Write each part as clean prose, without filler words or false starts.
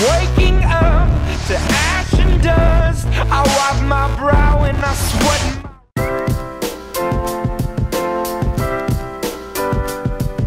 Waking up to ash and dust, I wipe my brow and I sweat.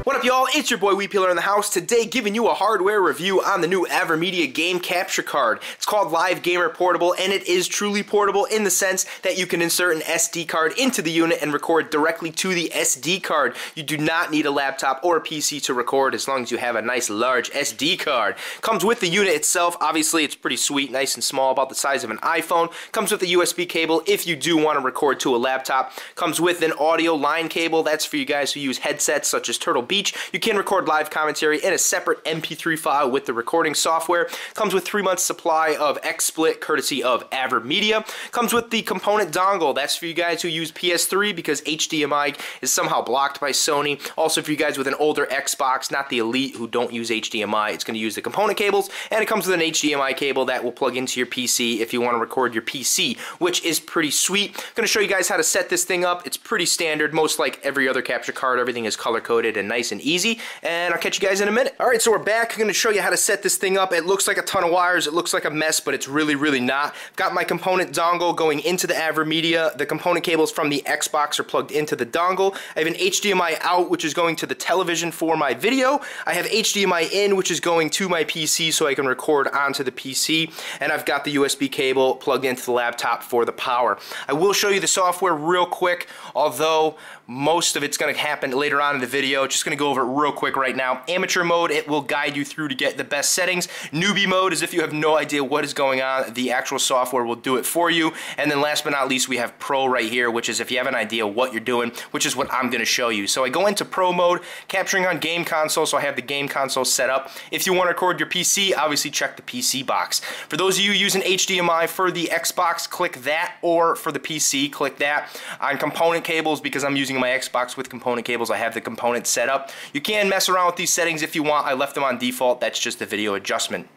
What up, y'all? It's your boy wepeeler in the house. Today, giving you a hardware review on the new AVerMedia game capture card. It's called Live Gamer Portable, and it is truly portable in the sense that you can insert an SD card into the unit and record directly to the SD card. You do not need a laptop or a PC to record as long as you have a nice large SD card. Comes with the unit itself. Obviously, it's pretty sweet, nice and small, about the size of an iPhone. Comes with a USB cable if you do want to record to a laptop. Comes with an audio line cable. That's for you guys who use headsets such as Turtle Beach. You can record live commentary in a separate MP3 file with the recording software. Comes with 3 months supply of XSplit courtesy of AVerMedia. Comes with the component dongle. That's for you guys who use PS3 because HDMI is somehow blocked by Sony. Also for you guys with an older Xbox, not the Elite, who don't use HDMI, it's going to use the component cables. And it comes with an HDMI cable that will plug into your PC if you want to record your PC, which is pretty sweet. I'm going to show you guys how to set this thing up. It's pretty standard. Most like every other capture card, everything is color-coded and nice and easy, and I'll catch you guys in a minute. Alright, so we're back. I'm going to show you how to set this thing up. It looks like a ton of wires, it looks like a mess, but it's really, really not. I've got my component dongle going into the AVerMedia. The component cables from the Xbox are plugged into the dongle. I have an HDMI out, which is going to the television for my video. I have HDMI in, which is going to my PC so I can record onto the PC, and I've got the USB cable plugged into the laptop for the power. I will show you the software real quick, although most of it's going to happen later on in the video. Just going to go over it real quick right now. Amateur mode, it will guide you through to get the best settings. Newbie mode is if you have no idea what is going on, the actual software will do it for you. And then last but not least, we have Pro right here, which is if you have an idea what you're doing, which is what I'm going to show you. So I go into Pro mode, capturing on game console, so I have the game console set up. If you want to record your PC, obviously check the PC box. For those of you using HDMI for the Xbox, click that, or for the PC, click that. On component cables, because I'm using my Xbox with component cables, I have the components set up. You can mess around with these settings if you want. I left them on default. That's just a video adjustment.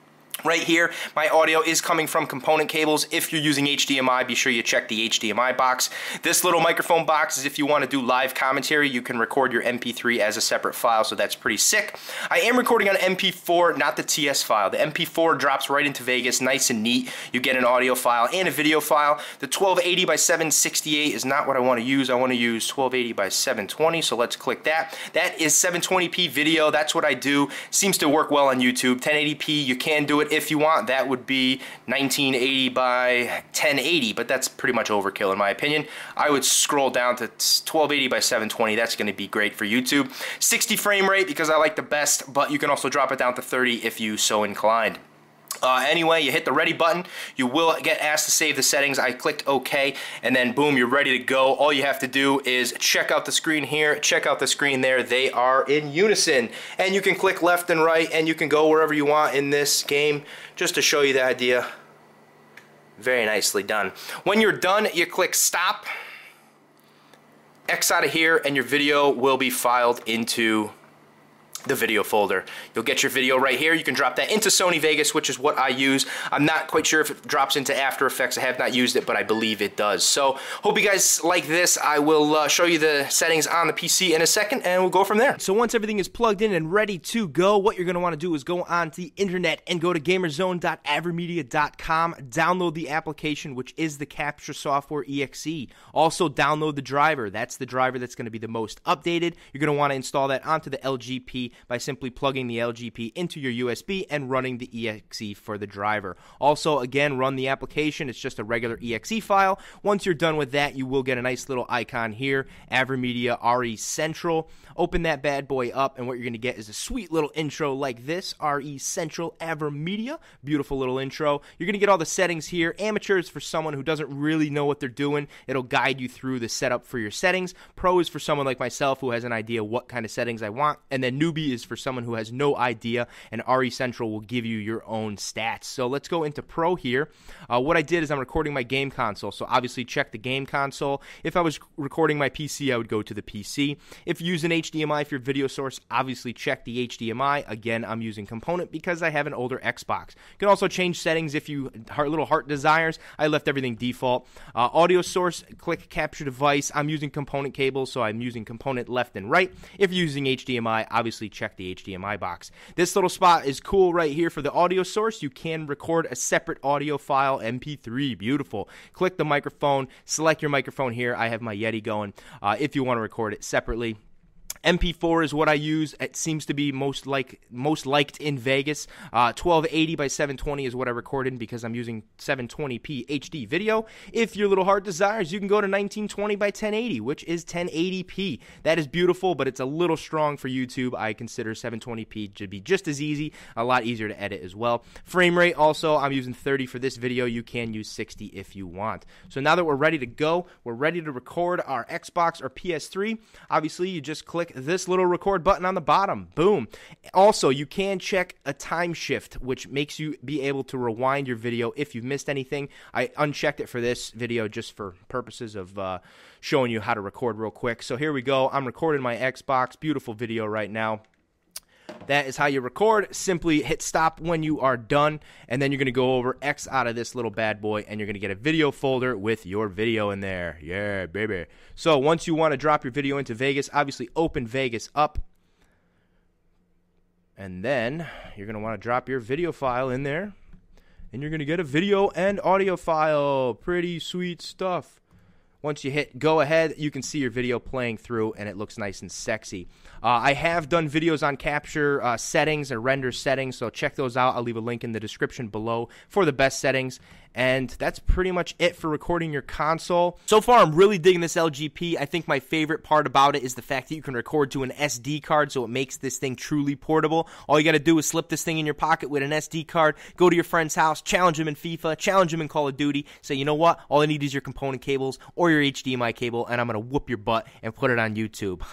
Right here, my audio is coming from component cables. If you're using HDMI, be sure you check the HDMI box. This little microphone box is if you want to do live commentary. You can record your MP3 as a separate file, so that's pretty sick. I am recording on MP4, not the TS file. The MP4 drops right into Vegas, nice and neat. You get an audio file and a video file. The 1280 by 768 is not what I want to use. I want to use 1280 by 720, so let's click that. That is 720p video. That's what I do. Seems to work well on YouTube. 1080p, you can do it if you want. That would be 1980 by 1080, but that's pretty much overkill in my opinion. I would scroll down to 1280 by 720. That's going to be great for YouTube. 60 frame rate because I like the best, but you can also drop it down to 30 if you so inclined. Anyway, you hit the ready button, you will get asked to save the settings. I clicked OK, and then boom, you're ready to go. All you have to do is check out the screen here, check out the screen there. They are in unison, and you can click left and right, and you can go wherever you want in this game, just to show you the idea. Very nicely done. When you're done, you click stop, X out of here, and your video will be filed into the video folder. You'll get your video right here. You can drop that into Sony Vegas, which is what I use. I'm not quite sure if it drops into After Effects. I have not used it, but I believe it does. So, hope you guys like this. I will show you the settings on the PC in a second, and we'll go from there. So once everything is plugged in and ready to go, what you're going to want to do is go on to the internet and go to gamerzone.avermedia.com, download the application, which is the capture software EXE. Also, download the driver. That's the driver that's going to be the most updated. You're going to want to install that onto the LGP by simply plugging the LGP into your USB and running the EXE for the driver. Also, again, run the application. It's just a regular EXE file. Once you're done with that, you will get a nice little icon here, AVerMedia RE Central. Open that bad boy up, and what you're going to get is a sweet little intro like this, RE Central AVerMedia. Beautiful little intro. You're going to get all the settings here. Amateur is for someone who doesn't really know what they're doing. It'll guide you through the setup for your settings. Pro is for someone like myself who has an idea what kind of settings I want, and then newbie is for someone who has no idea, and RE Central will give you your own stats. So let's go into Pro here. What I did is I'm recording my game console, so obviously check the game console. If I was recording my PC, I would go to the PC. If you use an HDMI for your video source, obviously check the HDMI. Again, I'm using component because I have an older Xbox. You can also change settings if you little heart desires. I left everything default. Audio source, click capture device. I'm using component cables, so I'm using component left and right. If you're using HDMI, obviously obviously check the HDMI box. This little spot is cool right here for the audio source. You can record a separate audio file, MP3, beautiful. Click the microphone, select your microphone here. I have my Yeti going if you want to record it separately. MP4 is what I use. It seems to be most liked in Vegas. 1280 by 720 is what I record in because I'm using 720p HD video. If your little heart desires, you can go to 1920 by 1080, which is 1080p. That is beautiful, but it's a little strong for YouTube. I consider 720p to be just as easy, a lot easier to edit as well. Frame rate also, I'm using 30 for this video. You can use 60 if you want. So now that we're ready to go, we're ready to record our Xbox or PS3. Obviously, you just click this little record button on the bottom. Boom. Also, you can check a time shift, which makes you be able to rewind your video if you've missed anything. I unchecked it for this video just for purposes of showing you how to record real quick. So here we go. I'm recording my Xbox. Beautiful video right now. That is how you record. Simply hit stop when you are done, and then you're going to go over X out of this little bad boy, and you're going to get a video folder with your video in there. Yeah, baby. So once you want to drop your video into Vegas, obviously open Vegas up, and then you're going to want to drop your video file in there, and you're going to get a video and audio file. Pretty sweet stuff. Once you hit go ahead, you can see your video playing through, and it looks nice and sexy. I have done videos on capture settings and render settings, so check those out. I'll leave a link in the description below for the best settings. And that's pretty much it for recording your console. So far, I'm really digging this LGP. I think my favorite part about it is the fact that you can record to an SD card, so it makes this thing truly portable. All you got to do is slip this thing in your pocket with an SD card, go to your friend's house, challenge him in FIFA, challenge him in Call of Duty, say, you know what, all I need is your component cables or your HDMI cable, and I'm going to whoop your butt and put it on YouTube.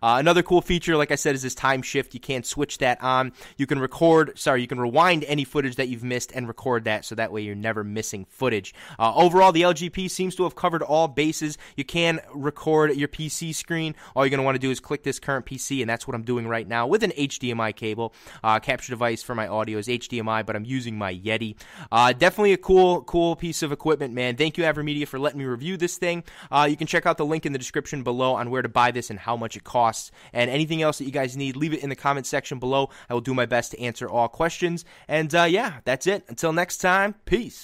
Another cool feature, like I said, is this time shift. You can switch that on. You can rewind any footage that you've missed and record that, so that way you're never missing footage. Overall, the LGP seems to have covered all bases. You can record your PC screen. All you're going to want to do is click this current PC, and that's what I'm doing right now with an HDMI cable. Capture device for my audio is HDMI, but I'm using my Yeti. Definitely a cool piece of equipment, man. Thank you, AVerMedia, for letting me review this thing. You can check out the link in the description below on where to buy this and how much it costs. And anything else that you guys need, leave it in the comment section below. I will do my best to answer all questions. And yeah, that's it. Until next time, peace.